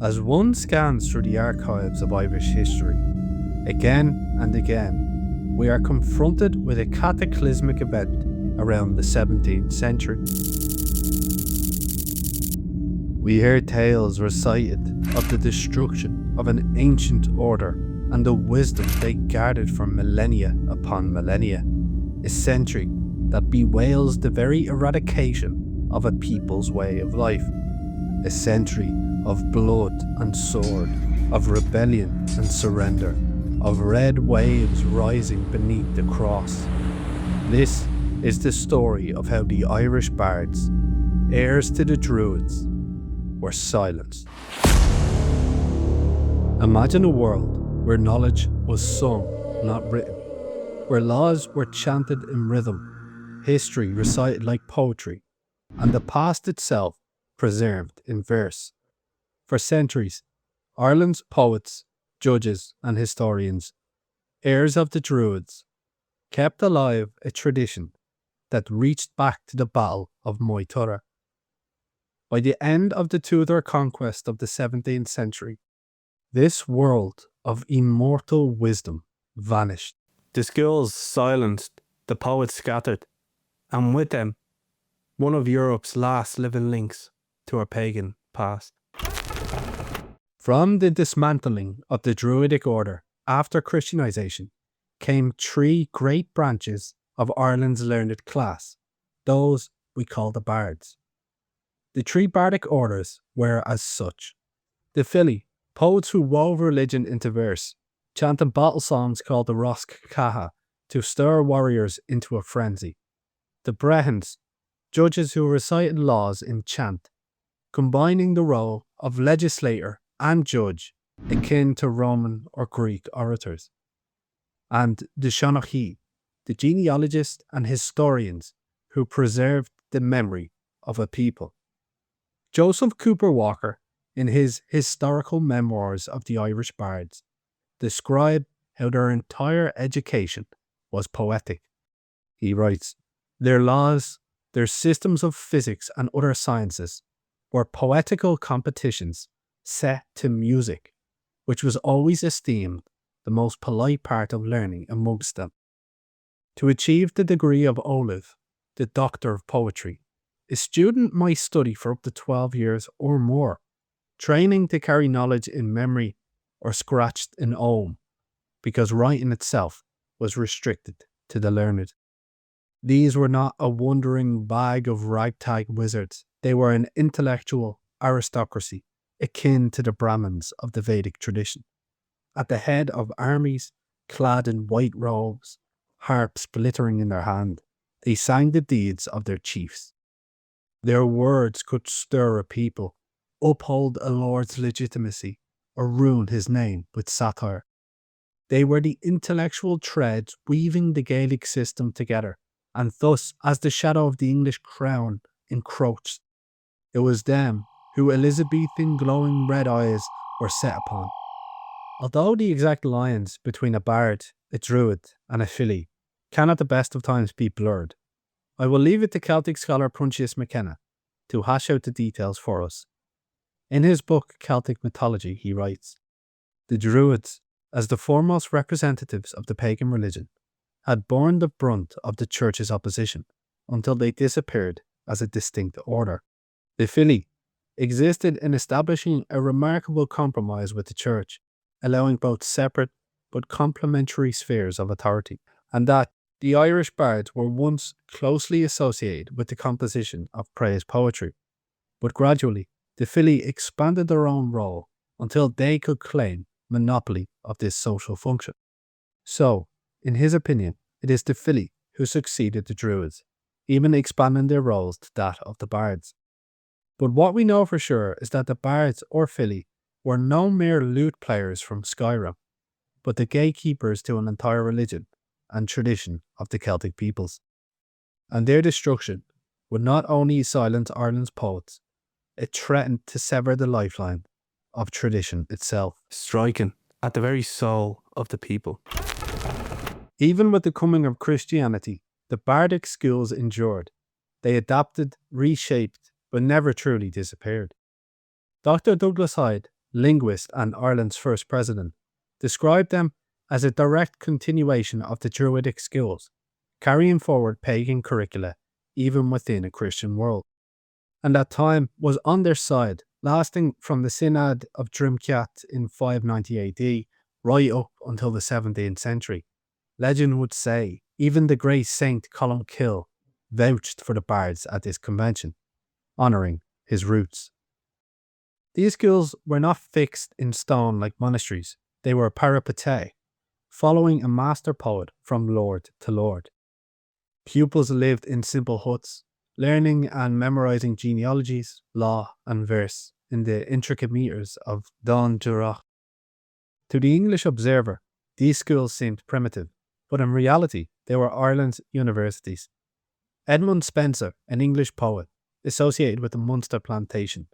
As one scans through the archives of Irish history, again and again, we are confronted with a cataclysmic event around the 17th century. We hear tales recited of the destruction of an ancient order and the wisdom they guarded for millennia upon millennia, a century that bewails the very eradication of a people's way of life, a century of blood and sword, of rebellion and surrender, of red waves rising beneath the cross. This is the story of how the Irish Bards, heirs to the Druids, were silenced. Imagine a world where knowledge was sung, not written, where laws were chanted in rhythm, history recited like poetry, and the past itself preserved in verse. For centuries, Ireland's poets, judges, and historians, heirs of the Druids, kept alive a tradition that reached back to the Battle of Tudor. By the end of the Tudor conquest of the 17th century, this world of immortal wisdom vanished. The schools silenced, the poets scattered, and with them, one of Europe's last living links to our pagan past. From the dismantling of the Druidic order after Christianization came three great branches of Ireland's learned class, those we call the Bards. The three Bardic orders were as such: the Fili, poets who wove religion into verse, chanting battle songs called the Rosk Caha to stir warriors into a frenzy; the Brehons, judges who recited laws in chant, combining the role of legislator and judge, akin to Roman or Greek orators; and the Shonachie, the genealogists and historians who preserved the memory of a people. Joseph Cooper Walker, in his Historical Memoirs of the Irish Bards, described how their entire education was poetic. He writes, "Their laws, their systems of physics and other sciences were poetical competitions set to music, which was always esteemed the most polite part of learning amongst them. To achieve the degree of Olive, the Doctor of Poetry, a student might study for up to 12 years or more, training to carry knowledge in memory or scratched in ogham, because writing itself was restricted to the learned. These were not a wandering bag of ragtag wizards, they were an intellectual aristocracy, akin to the Brahmins of the Vedic tradition. At the head of armies, clad in white robes, harps glittering in their hand, they sang the deeds of their chiefs. Their words could stir a people, uphold a lord's legitimacy, or ruin his name with satire. They were the intellectual threads weaving the Gaelic system together, and thus, as the shadow of the English crown encroached, it was them who Elizabethan glowing red eyes were set upon. Although the exact lines between a bard, a druid, and a filly can at the best of times be blurred, I will leave it to Celtic scholar Pontius McKenna to hash out the details for us. In his book Celtic Mythology, he writes, "The Druids, as the foremost representatives of the pagan religion, had borne the brunt of the church's opposition until they disappeared as a distinct order. The Fili existed in establishing a remarkable compromise with the church, allowing both separate but complementary spheres of authority, and that the Irish bards were once closely associated with the composition of praise poetry, but gradually the Fili expanded their own role until they could claim monopoly of this social function. So, in his opinion, it is the Fili who succeeded the Druids, even expanding their roles to that of the bards. But what we know for sure is that the Bards or Fili were no mere lute players from Skyrim, but the gatekeepers to an entire religion and tradition of the Celtic peoples. And their destruction would not only silence Ireland's poets, it threatened to sever the lifeline of tradition itself, striking at the very soul of the people. Even with the coming of Christianity, the Bardic schools endured. They adapted, reshaped, but never truly disappeared. Dr. Douglas Hyde linguist and Ireland's first president, described them as a direct continuation of the Druidic schools, carrying forward pagan curricula even within a Christian world. And that time was on their side, lasting from the Synod of Drumceat in 590 AD right up until the 17th century. Legend would say even the great Saint Columcille vouched for the Bards at this convention, honouring his roots. These schools were not fixed in stone like monasteries, they were peripatei, following a master poet from lord to lord. Pupils lived in simple huts, learning and memorising genealogies, law and verse in the intricate metres of Don Jurach. To the English observer, these schools seemed primitive, but in reality they were Ireland's universities. Edmund Spenser, an English poet associated with the Munster plantation,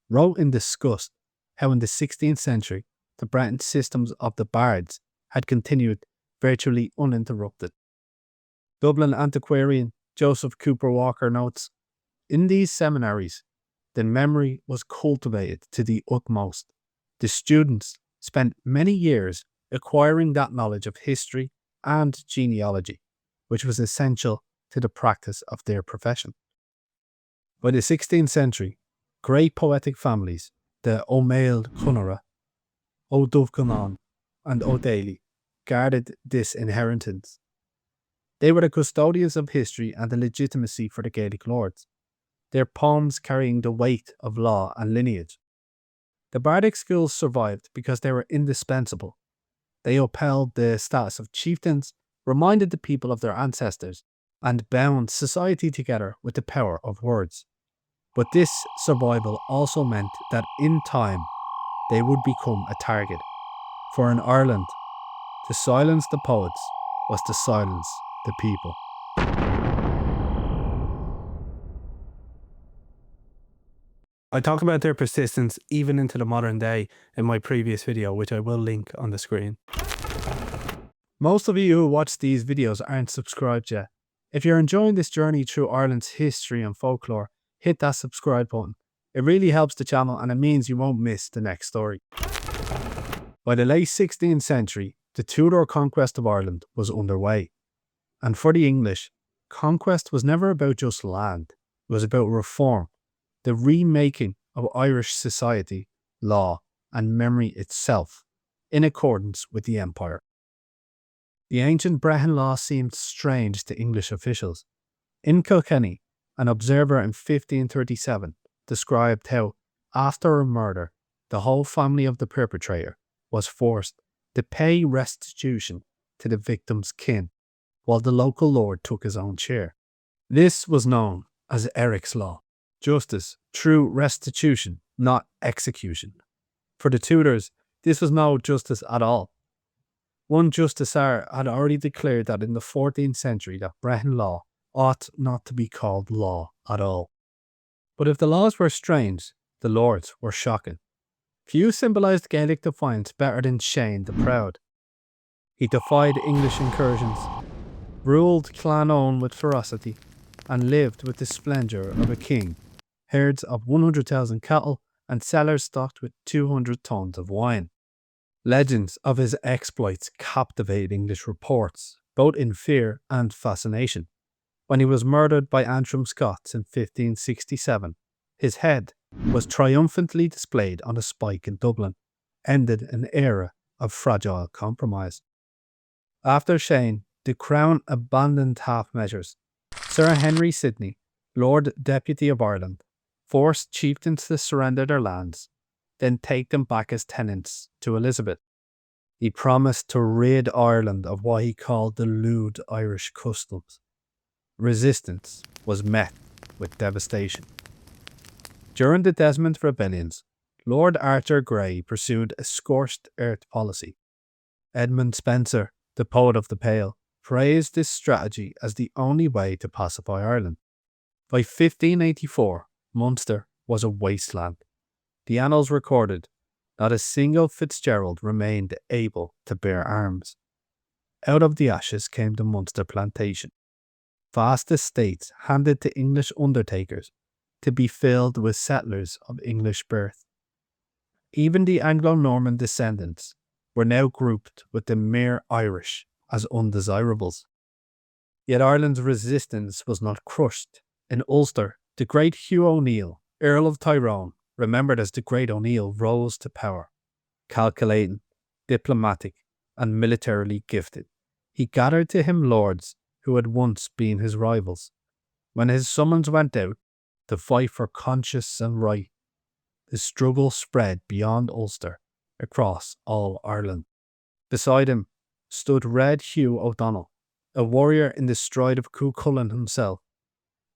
wrote in disgust how in the 16th century the Breton systems of the Bards had continued virtually uninterrupted. Dublin antiquarian Joseph Cooper Walker notes, "In these seminaries, the memory was cultivated to the utmost. The students spent many years acquiring that knowledge of history and genealogy, which was essential to the practice of their profession." By the 16th century, great poetic families, the O'Mail Cunara, O'Duvcanan, and O'Daly, guarded this inheritance. They were the custodians of history and the legitimacy for the Gaelic lords, their poems carrying the weight of law and lineage. The Bardic schools survived because they were indispensable. They upheld the status of chieftains, reminded the people of their ancestors, and bound society together with the power of words. But this survival also meant that in time they would become a target. For in Ireland, to silence the poets was to silence the people. I talk about their persistence even into the modern day in my previous video, which I will link on the screen. Most of you who watch these videos aren't subscribed yet. If you're enjoying this journey through Ireland's history and folklore, hit that subscribe button. It really helps the channel and it means you won't miss the next story. By the late 16th century, the Tudor conquest of Ireland was underway. And for the English, conquest was never about just land. It was about reform, the remaking of Irish society, law, and memory itself, in accordance with the empire. The ancient Brehon law seemed strange to English officials. In Kilkenny, an observer in 1537 described how, after a murder, the whole family of the perpetrator was forced to pay restitution to the victim's kin, while the local lord took his own share. This was known as Eric's Law, justice through restitution, not execution. For the Tudors, this was no justice at all. One justiciar had already declared that in the 14th century that Brehon law ought not to be called law at all. But if the laws were strange, the lords were shocking. Few symbolised Gaelic defiance better than Shane the Proud. He defied English incursions, ruled Clan Owen with ferocity, and lived with the splendour of a king, herds of 100,000 cattle, and cellars stocked with 200 tons of wine. Legends of his exploits captivate English reports, both in fear and fascination. When he was murdered by Antrim Scots in 1567, his head was triumphantly displayed on a spike in Dublin, ended an era of fragile compromise. After Shane, the Crown abandoned half measures. Sir Henry Sidney, Lord Deputy of Ireland, forced chieftains to surrender their lands, then take them back as tenants to Elizabeth. He promised to rid Ireland of what he called the lewd Irish customs. Resistance was met with devastation. During the Desmond rebellions, Lord Arthur Grey pursued a scorched earth policy. Edmund Spenser, the poet of the Pale, praised this strategy as the only way to pacify Ireland. By 1584, Munster was a wasteland. The annals recorded not a single Fitzgerald remained able to bear arms. Out of the ashes came the Munster plantation. Vast estates handed to English undertakers to be filled with settlers of English birth. Even the Anglo-Norman descendants were now grouped with the mere Irish as undesirables. Yet Ireland's resistance was not crushed. In Ulster, the great Hugh O'Neill, Earl of Tyrone, remembered as the Great O'Neill, rose to power. Calculating, diplomatic, and militarily gifted, he gathered to him lords who had once been his rivals. When his summons went out to fight for conscience and right, the struggle spread beyond Ulster, across all Ireland. Beside him stood Red Hugh O'Donnell, a warrior in the stride of Cuchulainn himself.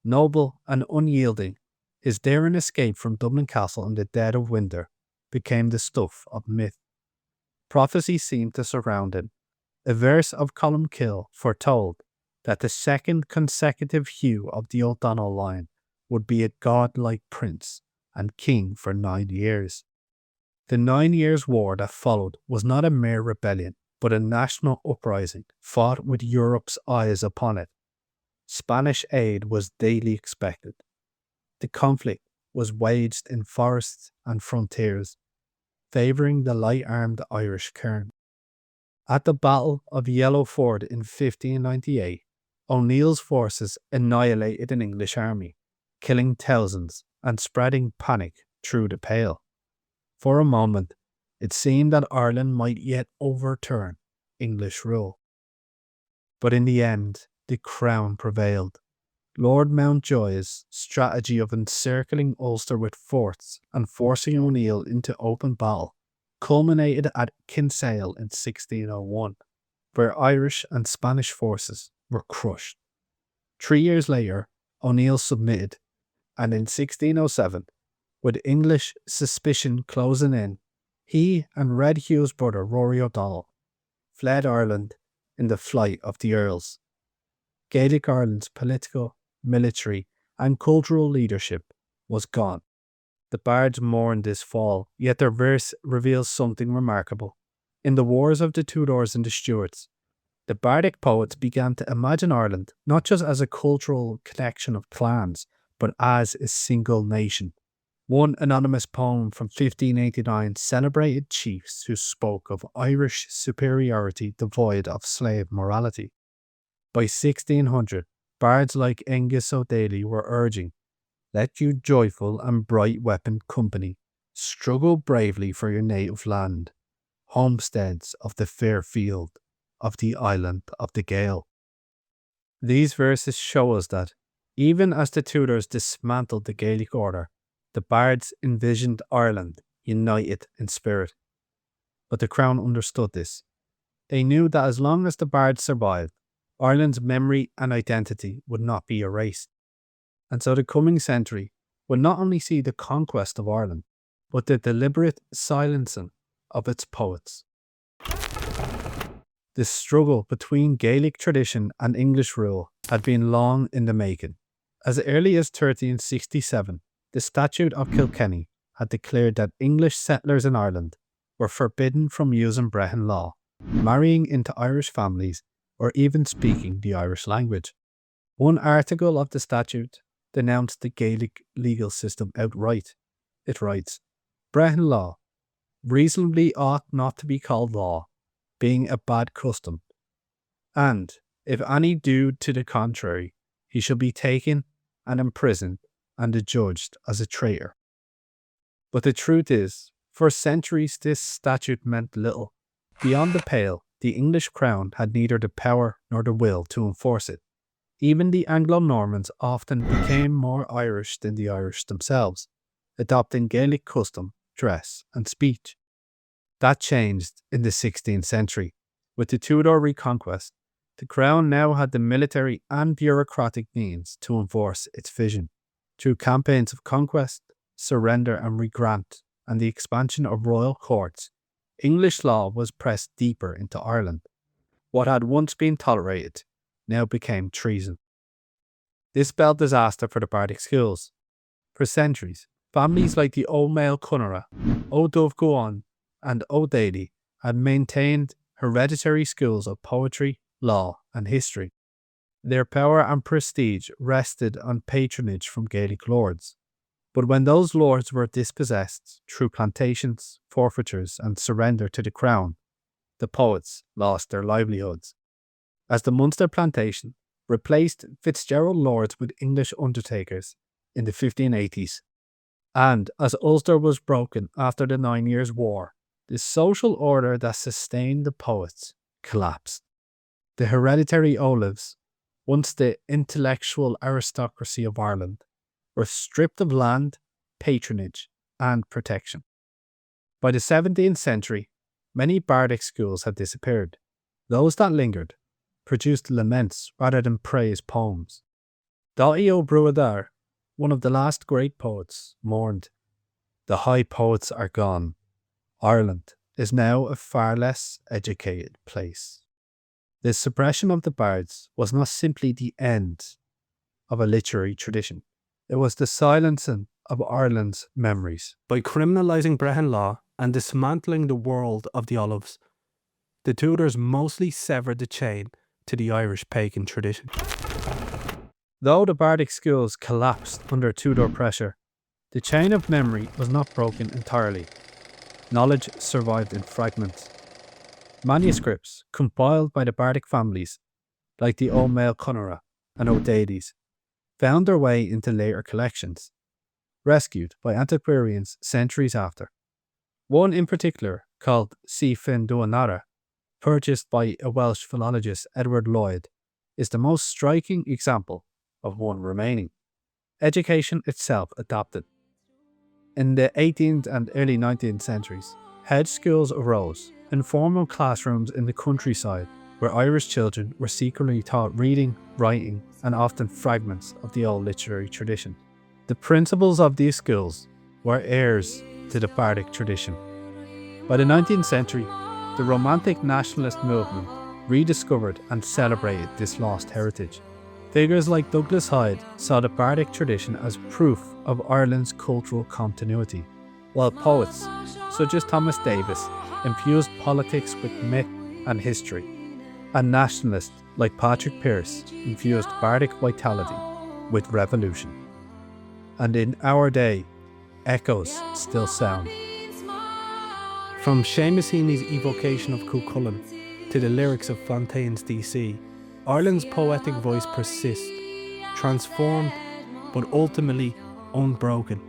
Noble and unyielding, his daring escape from Dublin Castle in the dead of winter became the stuff of myth. Prophecy seemed to surround him. A verse of Columkill foretold that the second consecutive Hugh of the O'Donnell line would be a godlike prince and king for 9 years. The 9 Years' War that followed was not a mere rebellion, but a national uprising fought with Europe's eyes upon it. Spanish aid was daily expected. The conflict was waged in forests and frontiers, favouring the light-armed Irish kern. At the Battle of Yellow Ford in 1598, O'Neill's forces annihilated an English army, killing thousands and spreading panic through the Pale. For a moment, it seemed that Ireland might yet overturn English rule. But in the end, the Crown prevailed. Lord Mountjoy's strategy of encircling Ulster with forts and forcing O'Neill into open battle culminated at Kinsale in 1601, where Irish and Spanish forces were crushed. 3 years later, O'Neill submitted, and in 1607, with English suspicion closing in, he and Red Hugh's brother Rory O'Donnell fled Ireland in the flight of the Earls. Gaelic Ireland's political, military, and cultural leadership was gone. The Bards mourned this fall, yet their verse reveals something remarkable. In the wars of the Tudors and the Stuarts, the Bardic poets began to imagine Ireland not just as a cultural connection of clans, but as a single nation. One anonymous poem from 1589 celebrated chiefs who spoke of Irish superiority devoid of slave morality. By 1600, bards like Angus O'Daly were urging, "Let you joyful and bright-weaponed company struggle bravely for your native land, homesteads of the fair field, of the island of the Gael." These verses show us that, even as the Tudors dismantled the Gaelic order, the Bards envisioned Ireland united in spirit. But the Crown understood this. They knew that as long as the Bards survived, Ireland's memory and identity would not be erased. And so the coming century would not only see the conquest of Ireland, but the deliberate silencing of its poets. The struggle between Gaelic tradition and English rule had been long in the making. As early as 1367, the Statute of Kilkenny had declared that English settlers in Ireland were forbidden from using Brehon law, marrying into Irish families, or even speaking the Irish language. One article of the statute denounced the Gaelic legal system outright. It writes, "Brehon law reasonably ought not to be called law, being a bad custom, and, if any do to the contrary, he shall be taken and imprisoned and adjudged as a traitor." But the truth is, for centuries this statute meant little. Beyond the Pale, the English crown had neither the power nor the will to enforce it. Even the Anglo-Normans often became more Irish than the Irish themselves, adopting Gaelic custom, dress, and speech. That changed in the 16th century. With the Tudor reconquest, the crown now had the military and bureaucratic means to enforce its vision. Through campaigns of conquest, surrender and regrant, and the expansion of royal courts, English law was pressed deeper into Ireland. What had once been tolerated now became treason. This spelled disaster for the Bardic schools. For centuries, families like the O'Mail Cunara, O'Dove Guan, and O'Daly had maintained hereditary schools of poetry, law, and history. Their power and prestige rested on patronage from Gaelic lords. But when those lords were dispossessed through plantations, forfeitures, and surrender to the crown, the poets lost their livelihoods. As the Munster plantation replaced Fitzgerald lords with English undertakers in the 1580s, and as Ulster was broken after the 9 Years' War, the social order that sustained the poets collapsed. The hereditary Olives, once the intellectual aristocracy of Ireland, were stripped of land, patronage, and protection. By the 17th century, many bardic schools had disappeared. Those that lingered produced laments rather than praise poems. Dáithí Ó Bruadar, one of the last great poets, mourned, "The high poets are gone. Ireland is now a far less educated place." The suppression of the bards was not simply the end of a literary tradition. It was the silencing of Ireland's memories. By criminalising Brehon law and dismantling the world of the Olives, the Tudors mostly severed the chain to the Irish pagan tradition. Though the bardic schools collapsed under Tudor pressure, the chain of memory was not broken entirely. Knowledge survived in fragments. Manuscripts compiled by the bardic families, like the O'Mail Conora and O'Dady's, found their way into later collections, rescued by antiquarians centuries after. One in particular, called Si Fin Duanara, purchased by a Welsh philologist, Edward Lloyd, is the most striking example of one remaining. Education itself adapted. In the 18th and early 19th centuries, head schools arose, informal classrooms in the countryside where Irish children were secretly taught reading, writing, and often fragments of the old literary tradition. The principals of these schools were heirs to the bardic tradition. By the 19th century, the Romantic nationalist movement rediscovered and celebrated this lost heritage. Figures like Douglas Hyde saw the bardic tradition as proof of Ireland's cultural continuity, while poets, such as Thomas Davis, infused politics with myth and history, and nationalists like Patrick Pearse infused bardic vitality with revolution. And in our day, echoes still sound. From Seamus Heaney's evocation of Cuchulainn to the lyrics of Fontaine's DC, Ireland's poetic voice persists, transformed but ultimately unbroken.